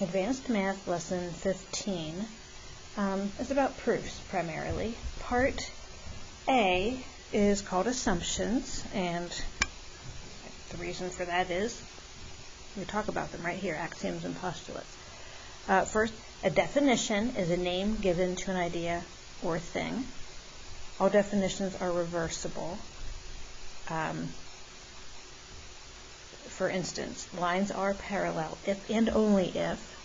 Advanced Math Lesson 15 is about proofs primarily. Part A is called assumptions, and the reason for that is we talk about them right here, axioms and postulates. First, a definition is a name given to an idea or thing. All definitions are reversible. For instance, lines are parallel if and only if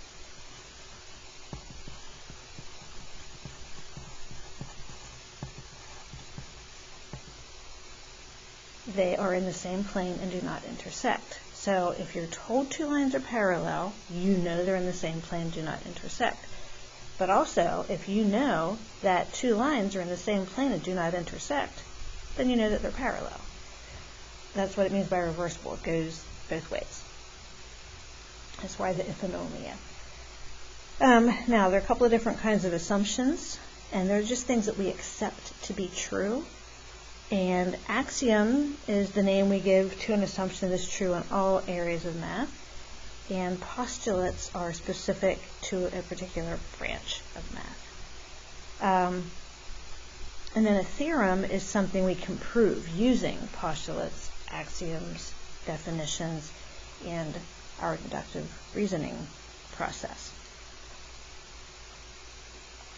they are in the same plane and do not intersect. So if you're told two lines are parallel, you know they're in the same plane and do not intersect. But also, if you know that two lines are in the same plane and do not intersect, then you know that they're parallel. That's what it means by reversible. It goes both ways. That's why the if and only if. Now, there are a couple of different kinds of assumptions, and they're just things that we accept to be true. And axiom is the name we give to an assumption that is true in all areas of math. And postulates are specific to a particular branch of math. And then a theorem is something we can prove using postulates, axioms, definitions, and our deductive reasoning process.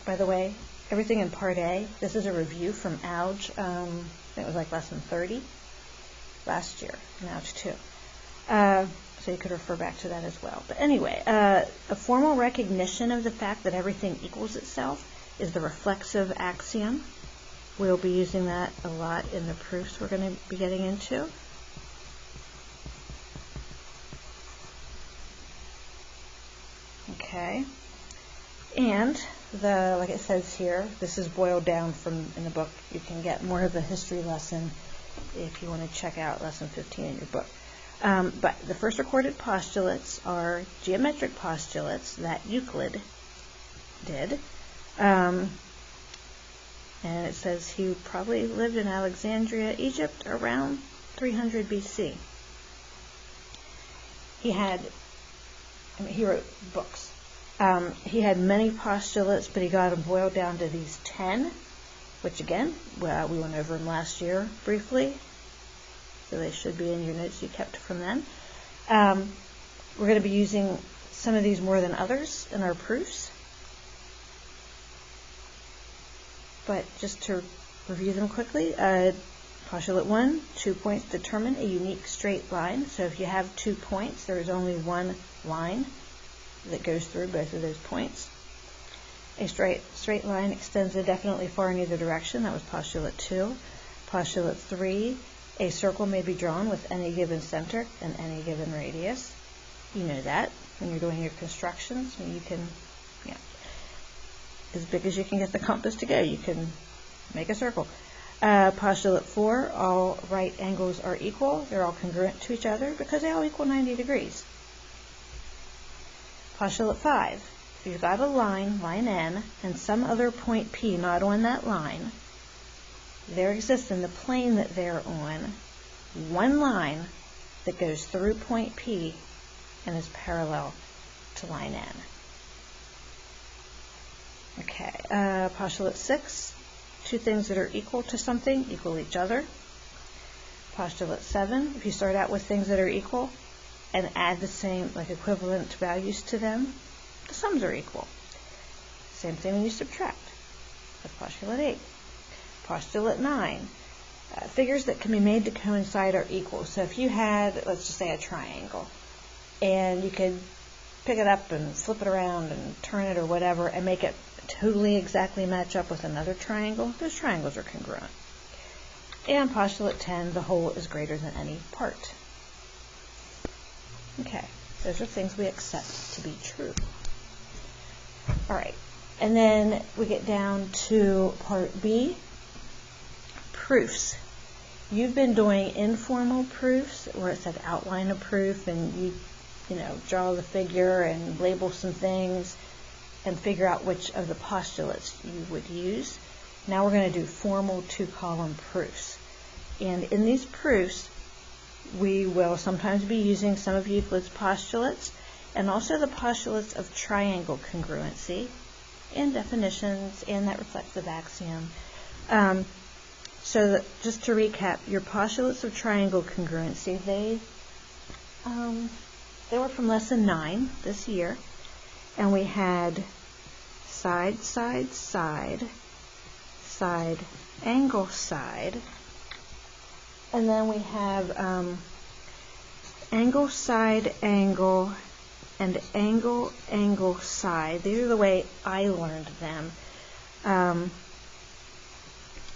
By the way, everything in Part A, this is a review from Alge. I think it was like lesson 30 last year, in Alge 2. So you could refer back to that as well. But anyway, a formal recognition of the fact that everything equals itself is the reflexive axiom. We'll be using that a lot in the proofs we're going to be getting into. Okay. And like it says here, this is boiled down from in the book. You can get more of the history lesson if you want to check out lesson 15 in your book. But the first recorded postulates are geometric postulates that Euclid did. And it says he probably lived in Alexandria, Egypt, around 300 BC. He wrote books. He had many postulates, but he got them boiled down to these 10, which again, we went over them last year briefly. So they should be in your notes you kept from then. We're going to be using some of these more than others in our proofs. But just to review them quickly, postulate 1, 2 points determine a unique straight line. So if you have 2 points, there is only one line that goes through both of those points. A straight line extends indefinitely far in either direction. That was postulate 2. Postulate 3, a circle may be drawn with any given center and any given radius. You know that when you're doing your constructions. You can, as big as you can get the compass to go, you can make a circle. Postulate 4, all right angles are equal. They're all congruent to each other because they all equal 90 degrees. Postulate 5, if you've got a line N, and some other point P not on that line, there exists in the plane that they're on one line that goes through point P and is parallel to line N. Okay, postulate 6, two things that are equal to something equal each other. Postulate 7, if you start out with things that are equal and add the same, equivalent values to them, the sums are equal. Same thing when you subtract. That's postulate 8. Postulate 9, figures that can be made to coincide are equal. So if you had, let's just say, a triangle, and you could pick it up and flip it around and turn it or whatever and make it totally exactly match up with another triangle, those triangles are congruent. And postulate 10, the whole is greater than any part. Okay, those are things we accept to be true. All right, and then we get down to part B, proofs. You've been doing informal proofs where it said outline a proof and you draw the figure and label some things and figure out which of the postulates you would use. Now we're going to do formal 2-column proofs. And in these proofs, we will sometimes be using some of Euclid's postulates, and also the postulates of triangle congruency and definitions, and that reflexive axiom. Just to recap, your postulates of triangle congruency, they were from lesson 9 this year, and we had side, side, side, side, angle, side, and then we have angle, side, angle, and angle, angle, side. These are the way I learned them.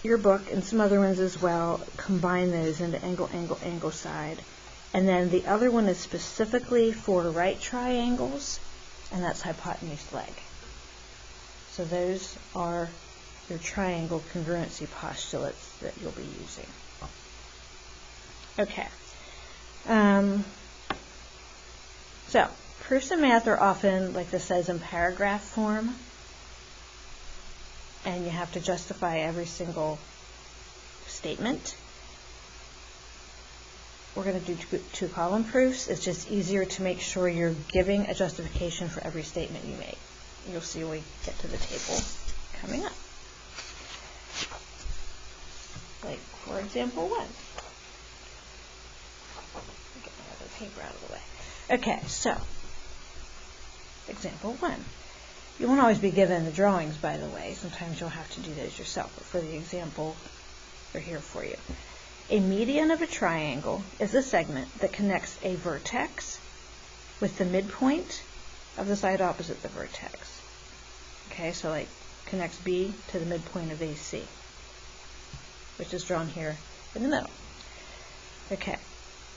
Your book and some other ones as well combine those into angle, angle, angle, side. And then the other one is specifically for right triangles, and that's hypotenuse leg. So those are your triangle congruency postulates that you'll be using. Okay. So proofs in math are often, like this says, in paragraph form, and you have to justify every single statement. We're going to do two-column proofs. It's just easier to make sure you're giving a justification for every statement you make. You'll see when we get to the table coming up. Like, for example, 1. Get my other paper out of the way. Okay, so, example 1. You won't always be given the drawings, by the way. Sometimes you'll have to do those yourself, but for the example, they're here for you. A median of a triangle is a segment that connects a vertex with the midpoint of the side opposite the vertex. Okay, so like connects B to the midpoint of AC, which is drawn here in the middle. Okay,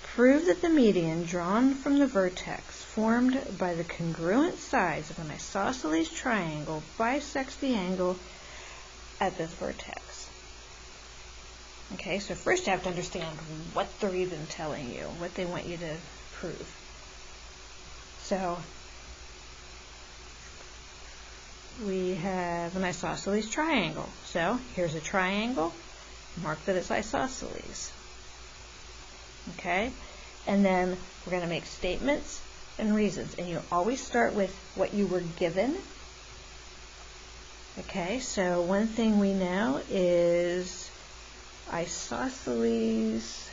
prove that the median drawn from the vertex formed by the congruent sides of an isosceles triangle bisects the angle at this vertex. Okay, so first you have to understand what they're even telling you, what they want you to prove. So we have an isosceles triangle. So here's a triangle, mark that it's isosceles. Okay, and then we're going to make statements and reasons, and you always start with what you were given. Okay, so one thing we know is isosceles,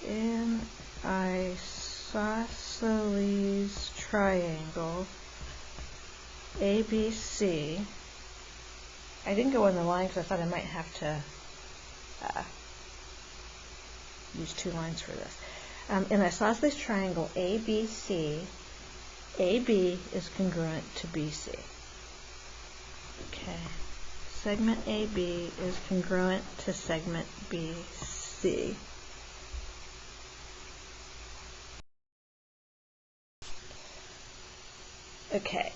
in isosceles triangle ABC, I didn't go on the line because I thought I might have to use 2 lines for this. In isosceles triangle ABC, AB is congruent to BC. Okay. Segment AB is congruent to segment BC. Okay,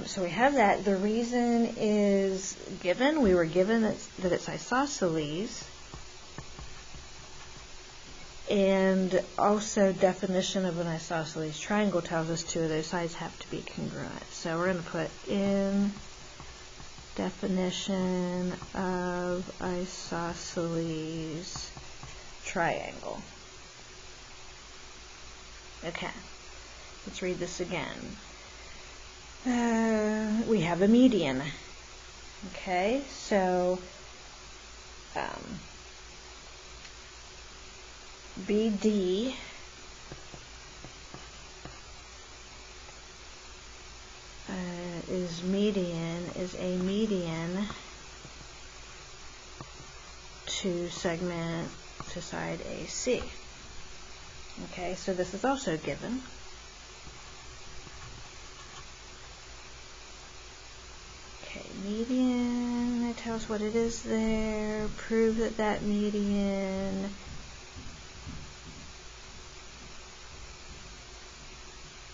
so we have that. The reason is given. We were given that it's isosceles. And also definition of an isosceles triangle tells us 2 of those sides have to be congruent. So we're going to put in definition of isosceles triangle. Okay, let's read this again. We have a median. Okay, so BD is a median to side AC. Okay, so this is also given. Okay, median, tell us what it is there. Prove that median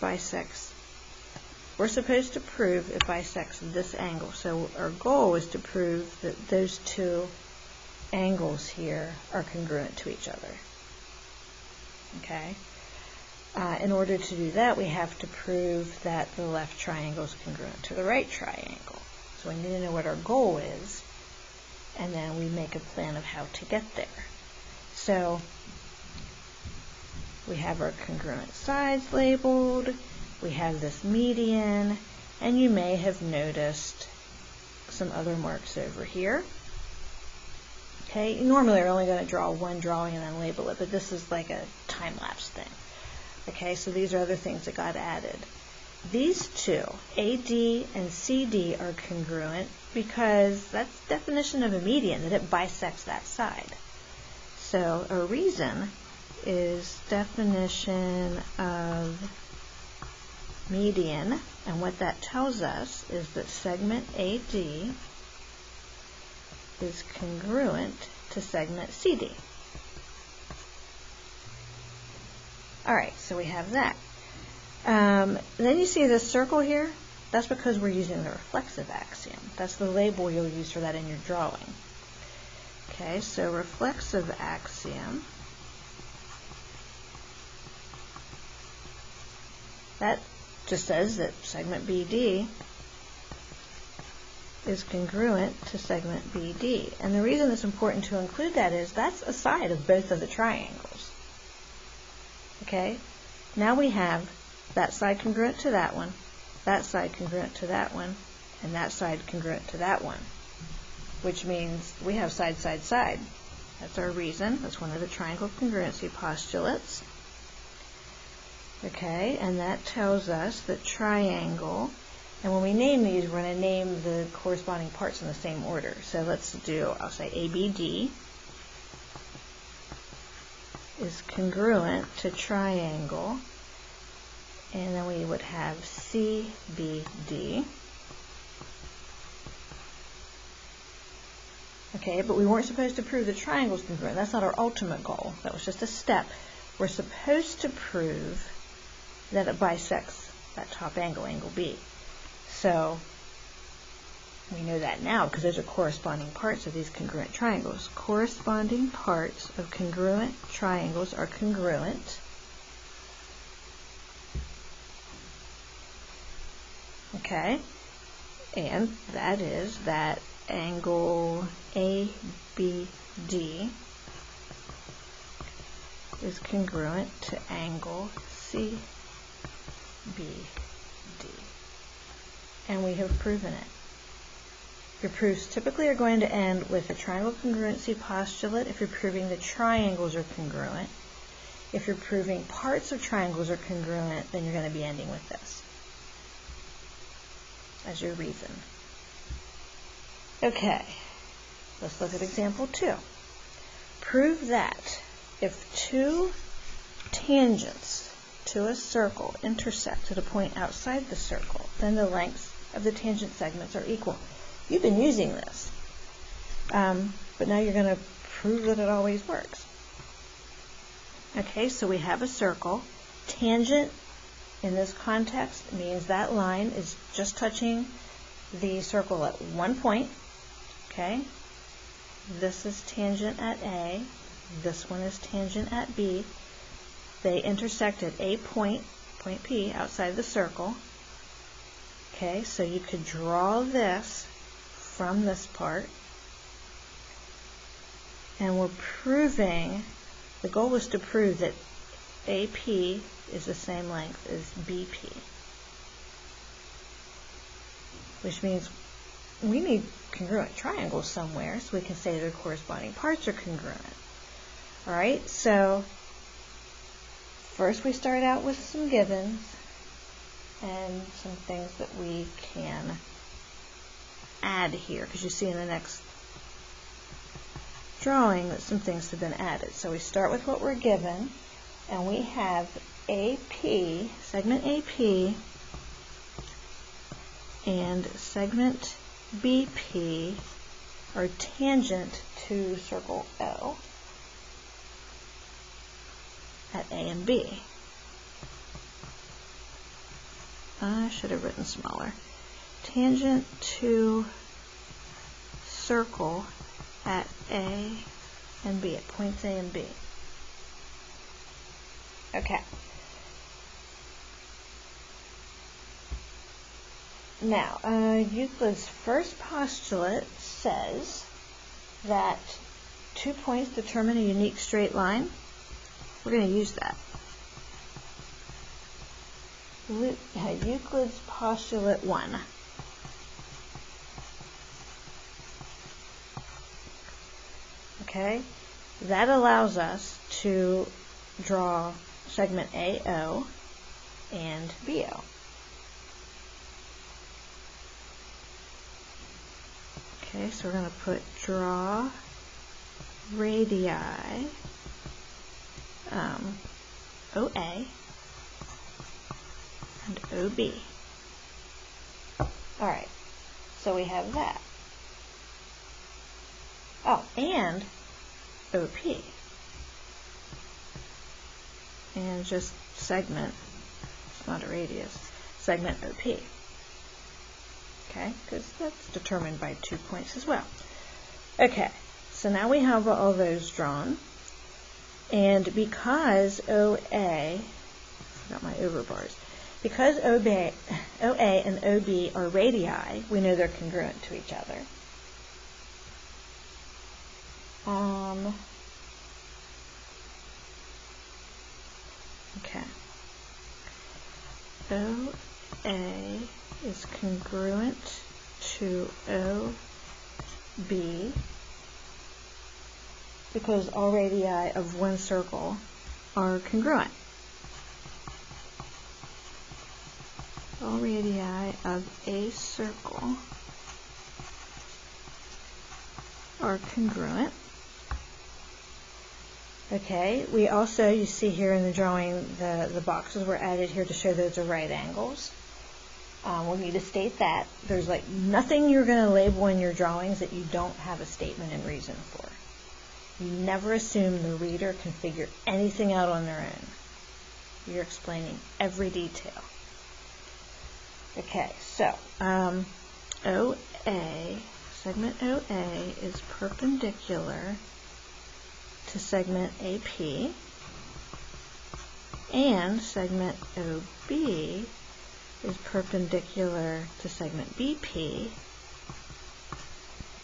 bisects. We're supposed to prove it bisects this angle. So our goal is to prove that those 2 angles here are congruent to each other. Okay? In order to do that, we have to prove that the left triangle is congruent to the right triangle. So we need to know what our goal is, and then we make a plan of how to get there. So We have our congruent sides labeled. We have this median, and you may have noticed some other marks over here. Okay, normally we're only going to draw one drawing and then label it, but this is like a time-lapse thing. Okay, so these are other things that got added. These two, AD and CD, are congruent because that's the definition of a median, that it bisects that side. So a reason is definition of median, and what that tells us is that segment AD is congruent to segment CD. Alright, so we have that. Then you see this circle here? That's because we're using the reflexive axiom. That's the label you'll use for that in your drawing. Okay, so reflexive axiom. That just says that segment BD is congruent to segment BD. And the reason it's important to include that is that's a side of both of the triangles. Okay? Now we have that side congruent to that one, that side congruent to that one, and that side congruent to that one, which means we have side, side, side. That's our reason. That's one of the triangle congruency postulates. Okay, and that tells us that triangle, and when we name these, we're going to name the corresponding parts in the same order. So let's do, I'll say ABD is congruent to triangle, and then we would have CBD. Okay, but we weren't supposed to prove the triangle's congruent. That's not our ultimate goal. That was just a step. We're supposed to prove that it bisects that top angle, angle B. So we know that now because those are corresponding parts of these congruent triangles. Corresponding parts of congruent triangles are congruent. Okay, and that is that angle ABD is congruent to angle CBD. And we have proven it. Your proofs typically are going to end with a triangle congruency postulate if you're proving the triangles are congruent. If you're proving parts of triangles are congruent, then you're going to be ending with this as your reason. Okay, let's look at example 2. Prove that if two tangents to a circle intersect at a point outside the circle, then the lengths of the tangent segments are equal. You've been using this, but now you're going to prove that it always works. Okay, so we have a circle. Tangent in this context means that line is just touching the circle at one point. Okay, this is tangent at A, this one is tangent at B. They intersect at a point, point P, outside the circle. Okay, so you could draw this from this part. And we're proving, the goal is to prove that AP is the same length as BP. Which means we need congruent triangles somewhere so we can say their corresponding parts are congruent. Alright, so first we start out with some givens and some things that we can add here, because you see in the next drawing that some things have been added. So we start with what we're given, and we have AP, segment AP, and segment BP are tangent to circle O at A and B. I should have written smaller. Tangent to circle at A and B, at points A and B. Okay. Now, Euclid's first postulate says that 2 points determine a unique straight line. We're going to use that. Euclid's postulate 1. Okay, that allows us to draw segment AO and BO. Okay, so we're going to put draw radii OA and OB. Alright, so we have that. Oh, and OP. And just segment, it's not a radius, segment OP. Okay, because that's determined by 2 points as well. Okay, so now we have all those drawn. And because OA, I forgot my overbars, because OA and OB are radii, we know they're congruent to each other. Okay. OA is congruent to OB because all radii of one circle are congruent. All radii of a circle are congruent. Okay, we also, you see here in the drawing, the boxes were added here to show those are right angles. We need to state that. There's like nothing you're going to label in your drawings that you don't have a statement and reason for. You never assume the reader can figure anything out on their own. You're explaining every detail. Okay, so OA, segment OA is perpendicular to segment AP, and segment OB is perpendicular to segment BP,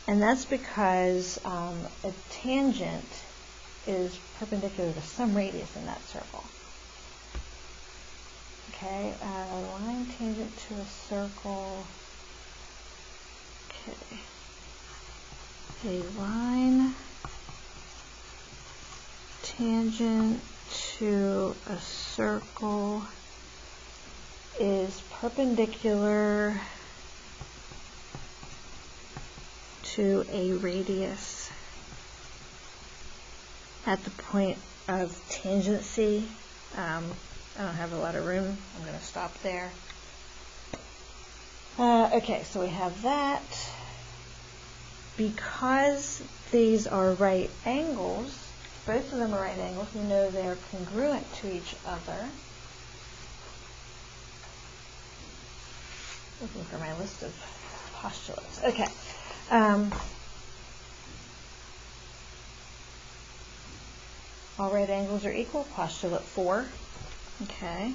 and that's because a tangent is perpendicular to some radius in that circle. Okay, line tangent to a circle. Okay, a line tangent to a circle is perpendicular to a radius at the point of tangency. I don't have a lot of room. I'm going to stop there. Okay, so we have that. Because these are right angles, both of them are right angles, we know they're congruent to each other. Looking for my list of postulates. Okay. All right angles are equal. Postulate 4. Okay.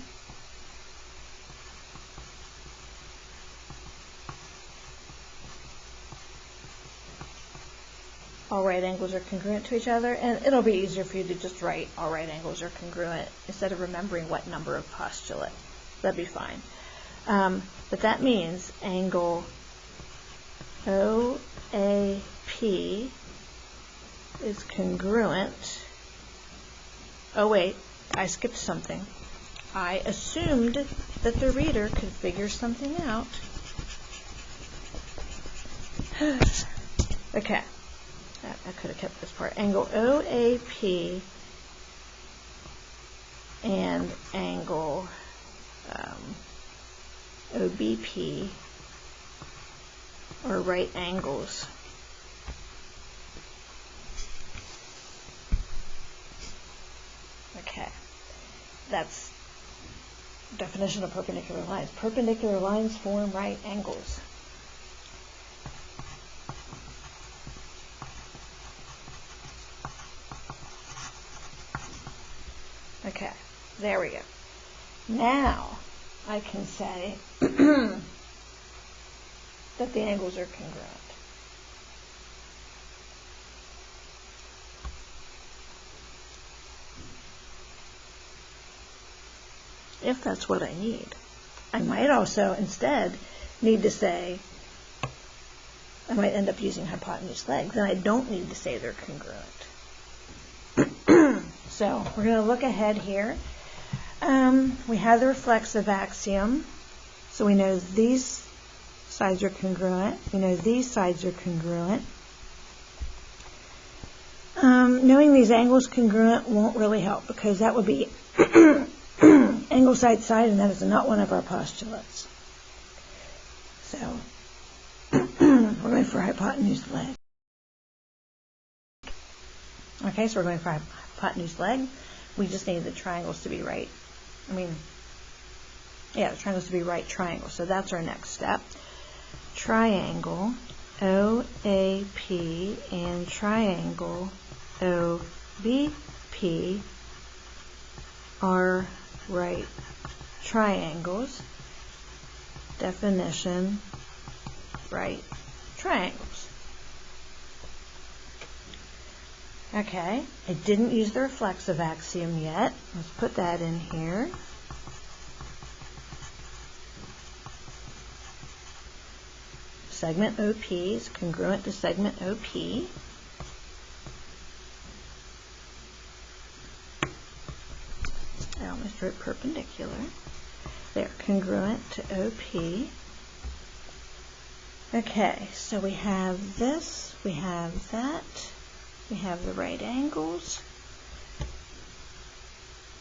All right angles are congruent to each other, and it'll be easier for you to just write all right angles are congruent instead of remembering what number of postulate. That'd be fine. But that means angle OAP is congruent. Oh wait, I skipped something. I assumed that the reader could figure something out. Okay, I could have kept this part. Angle OAP and angle OBP are right angles. Okay, that's definition of perpendicular lines. Perpendicular lines form right angles. Okay, there we go. Now I can say that the angles are congruent. If that's what I need. I might also instead need to say, I might end up using hypotenuse legs, and I don't need to say they're congruent. So we're going to look ahead here. We have the reflexive axiom, so we know these sides are congruent. We know these sides are congruent. Knowing these angles congruent won't really help, because that would be angle side side, and that is not one of our postulates. So we're going for hypotenuse leg. Okay, so we're going for hypotenuse leg. We just need the triangles to be right. The triangles to be right triangles. So that's our next step. Triangle OAP and triangle OBP are right triangles. Definition, right triangles. Okay, I didn't use the reflexive axiom yet. Let's put that in here. Segment OP is congruent to segment OP. I almost wrote perpendicular. They're congruent to OP. Okay, so we have this, we have that, we have the right angles.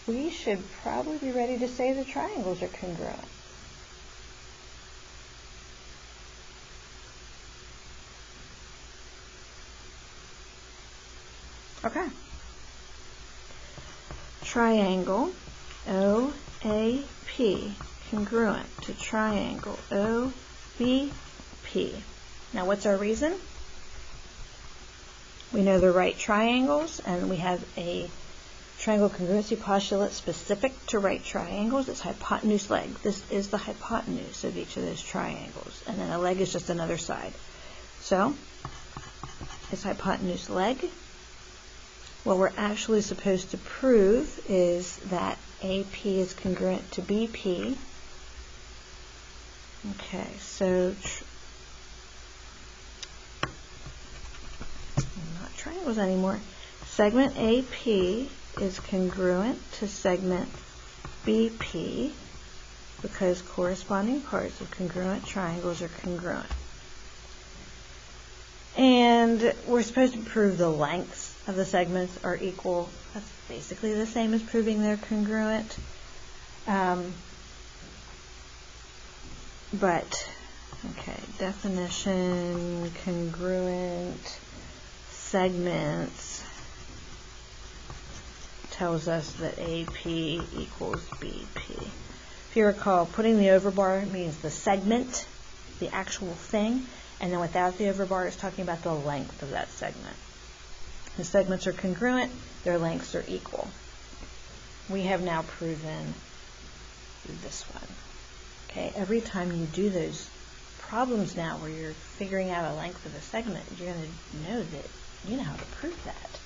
We should probably be ready to say the triangles are congruent. Okay. Triangle OAP congruent to triangle OBP. Now what's our reason? We know the right triangles, and we have a triangle congruency postulate specific to right triangles. It's hypotenuse leg. This is the hypotenuse of each of those triangles, and then a leg is just another side. So it's hypotenuse leg. What we're actually supposed to prove is that AP is congruent to BP. Okay, so not triangles anymore. Segment AP is congruent to segment BP because corresponding parts of congruent triangles are congruent. And we're supposed to prove the lengths of the segments are equal. That's basically the same as proving they're congruent. Definition, congruent segments tells us that AP equals BP. If you recall, putting the overbar means the segment, the actual thing, and then without the overbar is talking about the length of that segment. The segments are congruent, their lengths are equal. We have now proven this one. Okay, every time you do those problems now where you're figuring out a length of a segment, you're going to know that you know how to prove that.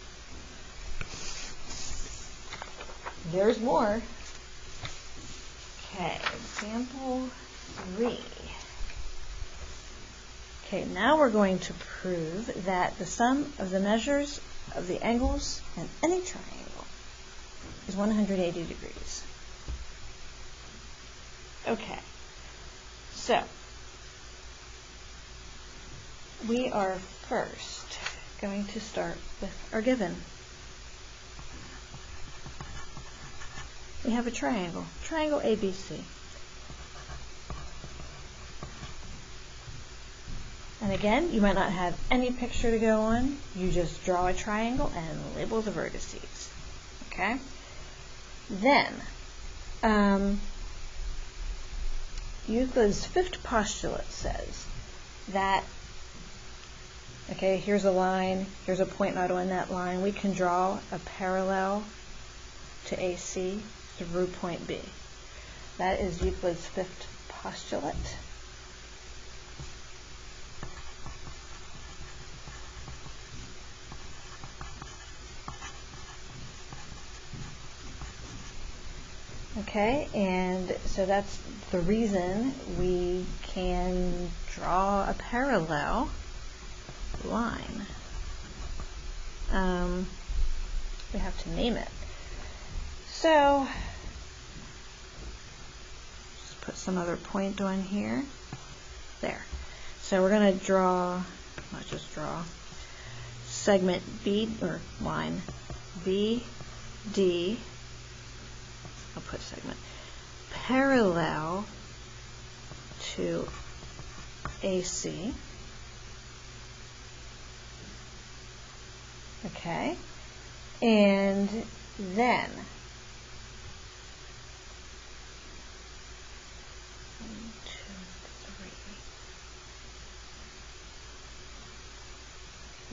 There's more. Okay, example 3. Okay, now we're going to prove that the sum of the measures of the angles in any triangle is 180 degrees. Okay, so we are first going to start with our given. We have a triangle ABC. And again, you might not have any picture to go on. You just draw a triangle and label the vertices. Okay? Then, Euclid's fifth postulate says that, okay, here's a line, here's a point not on that line. We can draw a parallel to AC through point B. That is Euclid's fifth postulate. Okay, and so that's the reason we can draw a parallel line. We have to name it. So, just put some other point on here. There. So we're going to draw, let's just draw segment B, or line BD, I'll put segment, parallel to AC. Okay, and then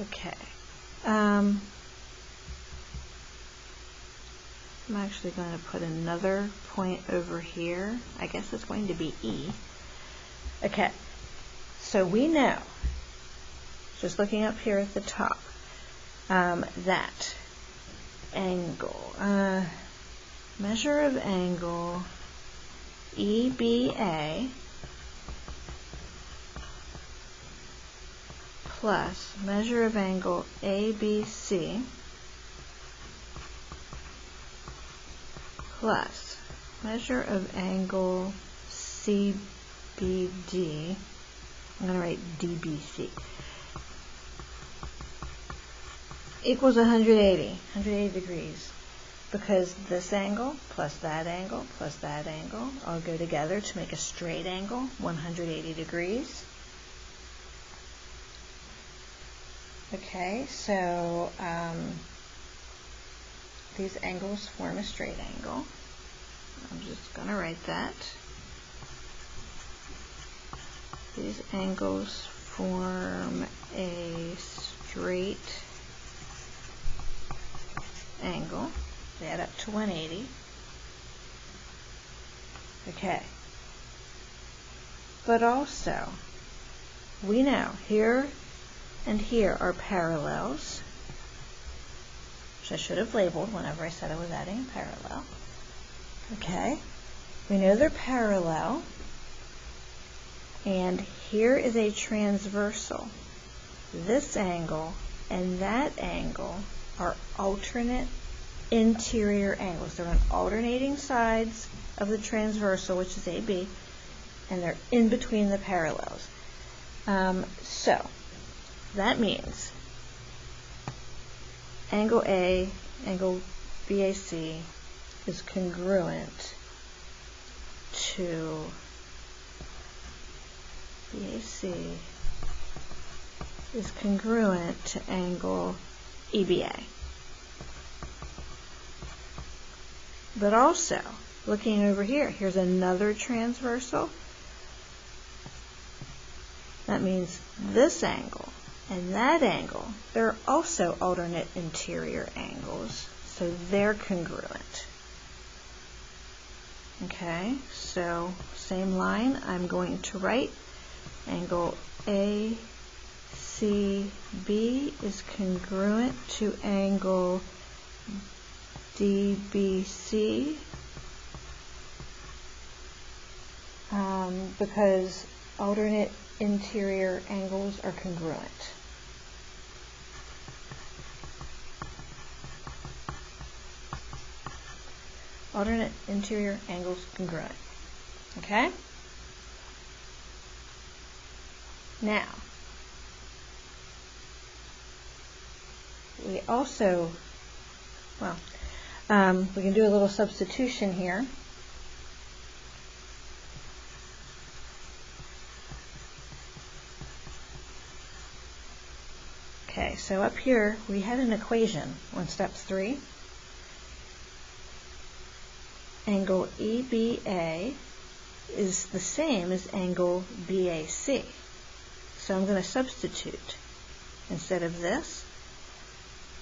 okay. I'm actually going to put another point over here. I guess it's going to be E. Okay, so we know, just looking up here at the top, that angle, measure of angle EBA plus measure of angle ABC plus measure of angle CBD, I'm going to write DBC, equals 180 degrees, because this angle plus that angle all go together to make a straight angle, 180 degrees. Okay, so these angles form a straight angle. I'm just going to write that. These angles form a straight angle. They add up to 180. Okay. But also, we know here and here are parallels, which I should have labeled whenever I said I was adding a parallel. Okay. We know they're parallel. And here is a transversal. This angle and that angle are alternate interior angles. They're on alternating sides of the transversal, which is AB, and they're in between the parallels. So that means angle A, angle BAC is congruent to BAC is congruent to angle EBA. But also, looking over here, here's another transversal. That means this angle and that angle, they're also alternate interior angles, so they're congruent. Okay, so same line, I'm going to write angle ACB is congruent to angle DBC because alternate interior angles are congruent. Alternate interior angles congruent. Okay? Now, we also, well, we can do a little substitution here. Okay, so up here we had an equation on step 3. Angle EBA is the same as angle BAC. So I'm going to substitute instead of this.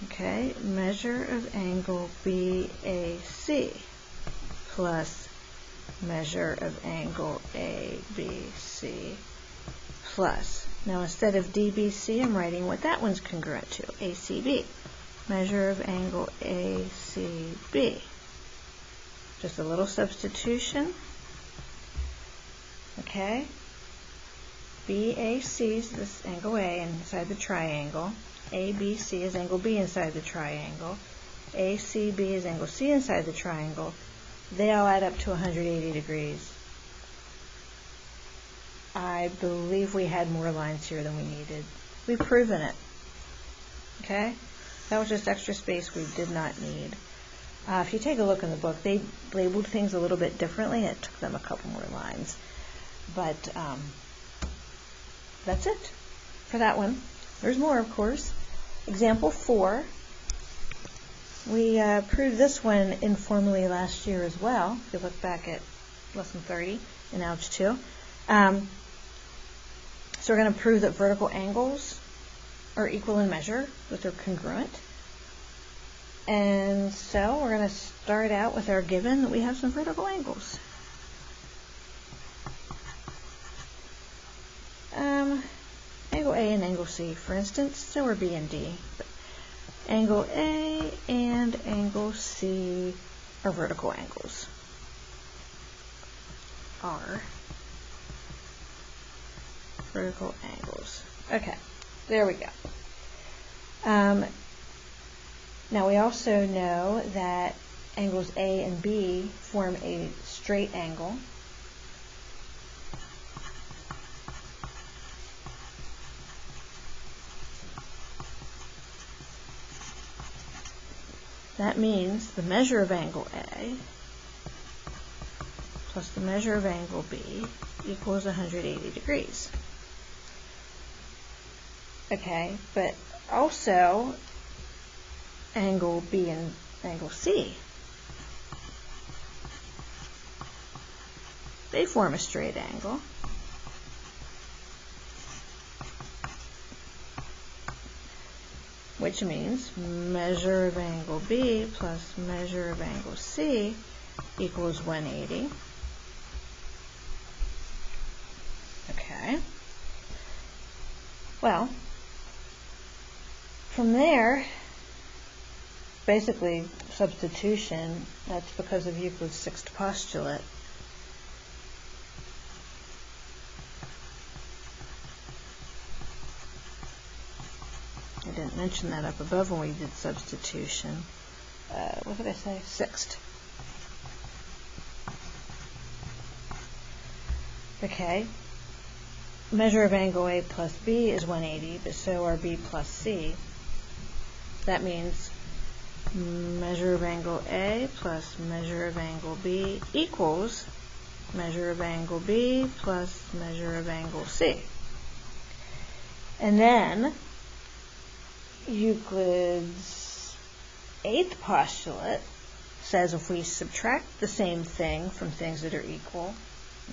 Okay, measure of angle BAC plus measure of angle ABC plus. Now instead of DBC, I'm writing what that one's congruent to, ACB. Measure of angle ACB. Just a little substitution. Okay? BAC is this angle A inside the triangle. ABC is angle B inside the triangle. ACB is angle C inside the triangle. They all add up to 180 degrees. I believe we had more lines here than we needed. We've proven it. Okay? That was just extra space we did not need. If you take a look in the book, they labeled things a little bit differently. It took them a couple more lines. But that's it for that one. There's more, of course. Example 4. We proved this one informally last year as well. If you look back at lesson 30 in Algebra 2. So we're going to prove that vertical angles are equal in measure, that they're congruent. And so we're going to start out with our given that we have some vertical angles. Angle A and angle C, for instance, so are B and D. But angle A and angle C are vertical angles. Vertical angles. Okay, there we go. Now we also know that angles A and B form a straight angle. That means the measure of angle A plus the measure of angle B equals 180 degrees. Okay, but also angle B and angle C, they form a straight angle. Which means measure of angle B plus measure of angle C equals 180. Okay. Well, from there, basically substitution, that's because of Euclid's sixth postulate. I didn't mention that up above when we did substitution. What did I say? Sixth. Okay. Measure of angle A plus B is 180, but so are B plus C. That means measure of angle A plus measure of angle B equals measure of angle B plus measure of angle C. And then Euclid's eighth postulate says if we subtract the same thing from things that are equal,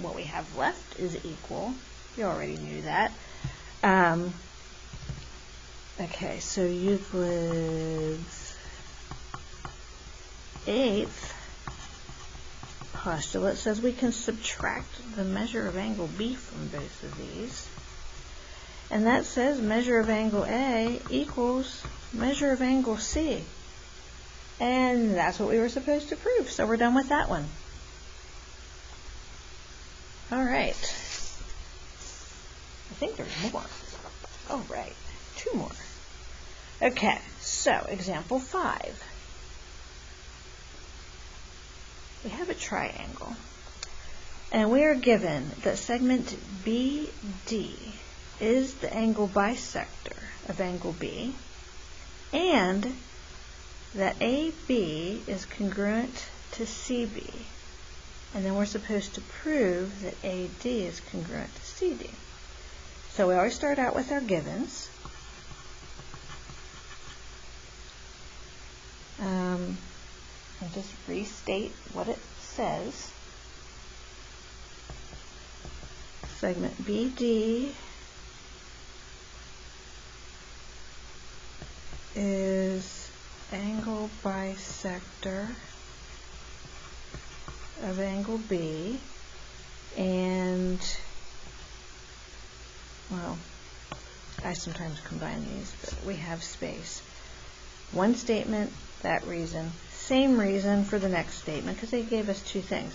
what we have left is equal. You already knew that. Okay, so Euclid's eighth postulate says we can subtract the measure of angle B from both of these. And that says measure of angle A equals measure of angle C. And that's what we were supposed to prove, so we're done with that one. All right. I think there's more. Oh, right. 2 more. Okay, so example 5. We have a triangle. And we are given that segment BD is the angle bisector of angle B, and that AB is congruent to CB. And then we're supposed to prove that AD is congruent to CD. So we always start out with our givens. I'll just restate what it says. Segment BD is angle bisector of angle B, and, well, I sometimes combine these, but we have space. One statement, that reason, same reason for the next statement, because they gave us 2 things.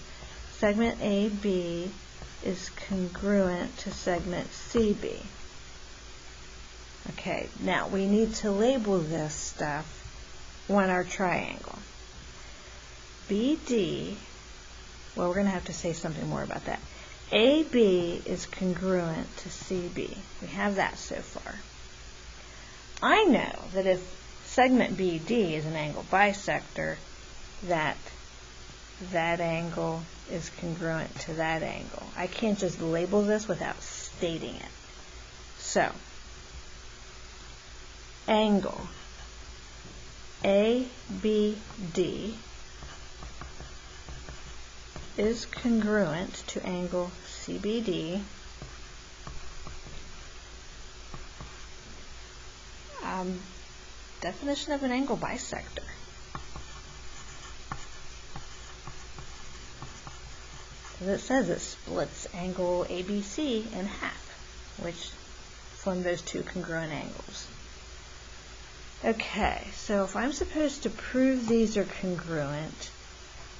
Segment AB is congruent to segment CB. Okay, now we need to label this stuff on our triangle. BD, well, we're going to have to say something more about that. AB is congruent to CB. We have that so far. I know that if segment BD is an angle bisector, that angle is congruent to that angle. I can't just label this without stating it. So, angle ABD is congruent to angle CBD. Definition of an angle bisector. It says it splits angle ABC in half, which form those two congruent angles. Okay, so if I'm supposed to prove these are congruent,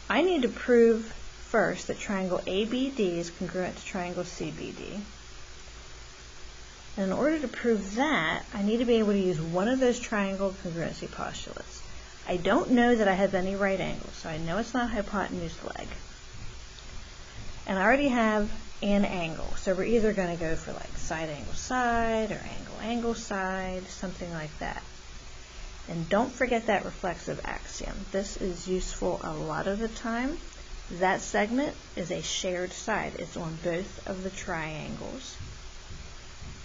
I need to prove first that triangle ABD is congruent to triangle CBD. And in order to prove that, I need to be able to use one of those triangle congruency postulates. I don't know that I have any right angles, so I know it's not hypotenuse leg. And I already have an angle, so we're either going to go for like side angle side or angle angle side, something like that. And don't forget that reflexive axiom. This is useful a lot of the time. That segment is a shared side. It's on both of the triangles.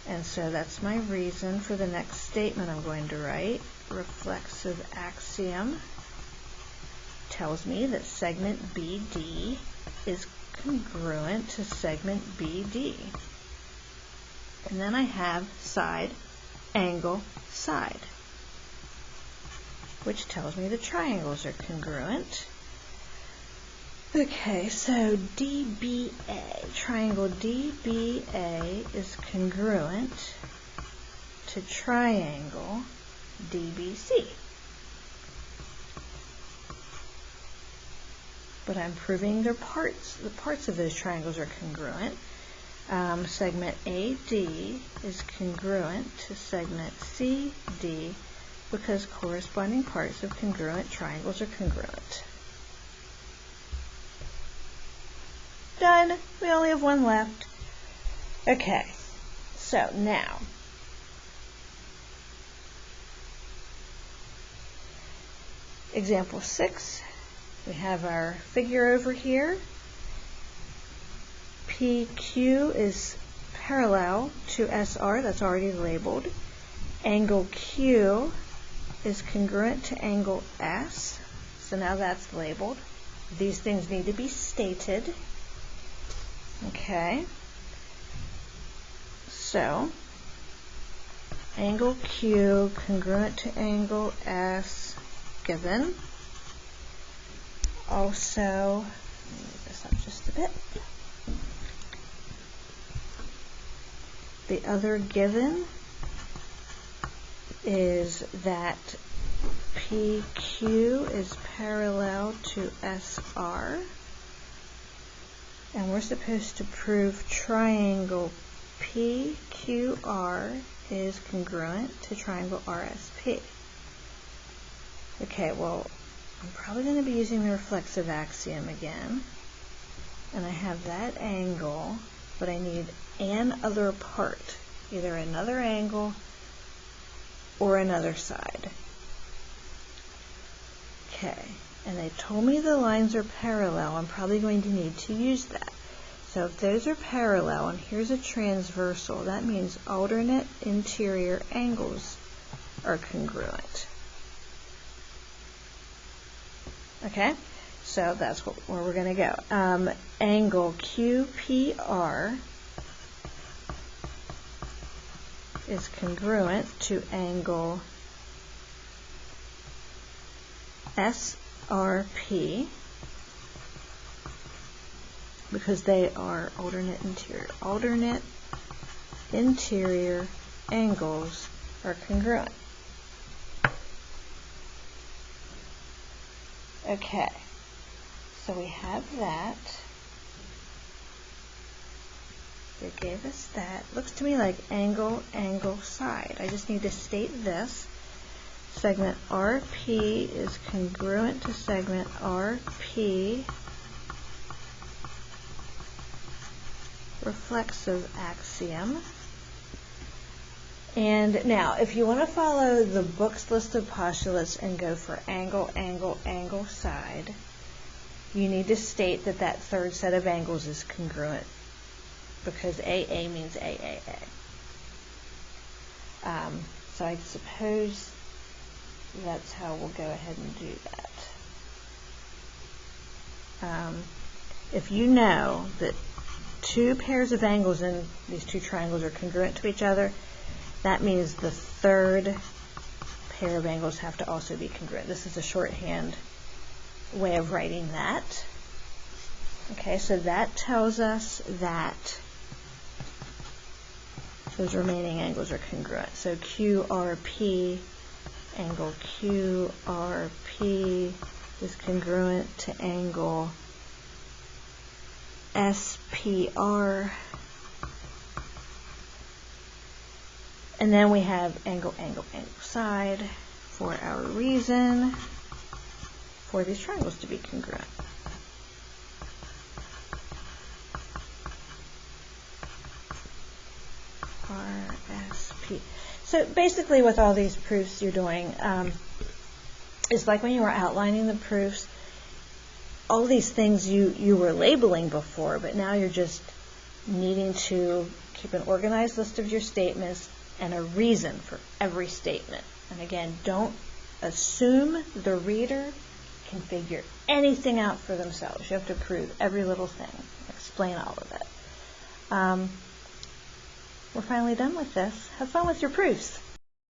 And so that's my reason for the next statement I'm going to write. Reflexive axiom tells me that segment BD is congruent to segment BD. And then I have side, angle, side, which tells me the triangles are congruent. Okay, so DBA, triangle DBA is congruent to triangle DBC. But I'm proving their parts. The parts of those triangles are congruent. Segment AD is congruent to segment CD because corresponding parts of congruent triangles are congruent. Done. We only have one left. Okay, so now example 6. We have our figure over here. PQ is parallel to SR, that's already labeled. Angle Q is congruent to angle S, so now that's labeled. These things need to be stated. Okay, so angle Q congruent to angle S given. Also, let me move this up just a bit. The other given is that PQ is parallel to SR. And we're supposed to prove triangle PQR is congruent to triangle RSP. Okay, well, I'm probably going to be using the reflexive axiom again. And I have that angle, but I need an other part, either another angle or another side. Okay, and they told me the lines are parallel. I'm probably going to need to use that. So if those are parallel, and here's a transversal, that means alternate interior angles are congruent. Okay, so that's where we're going to go. Angle QPR is congruent to angle SRP because they are alternate interior. Alternate interior angles are congruent. Okay, so we have that. They gave us that. Looks to me like angle, angle, side. I just need to state this. Segment RP is congruent to segment RP, reflexive axiom. And now, if you want to follow the book's list of postulates and go for angle, angle, angle, side, you need to state that that third set of angles is congruent, because AA means AAA. So I suppose that's how we'll go ahead and do that. If you know that two pairs of angles in these two triangles are congruent to each other, that means the third pair of angles have to also be congruent. This is a shorthand way of writing that. Okay, so that tells us that those remaining angles are congruent. So QRP, angle QRP is congruent to angle SPR. And then we have angle, angle, angle, side for our reason for these triangles to be congruent. RSP. So basically with all these proofs you're doing, it's like when you were outlining the proofs, all these things you were labeling before, but now you're just needing to keep an organized list of your statements and a reason for every statement. And again, don't assume the reader can figure anything out for themselves. You have to prove every little thing, explain all of it. We're finally done with this. Have fun with your proofs.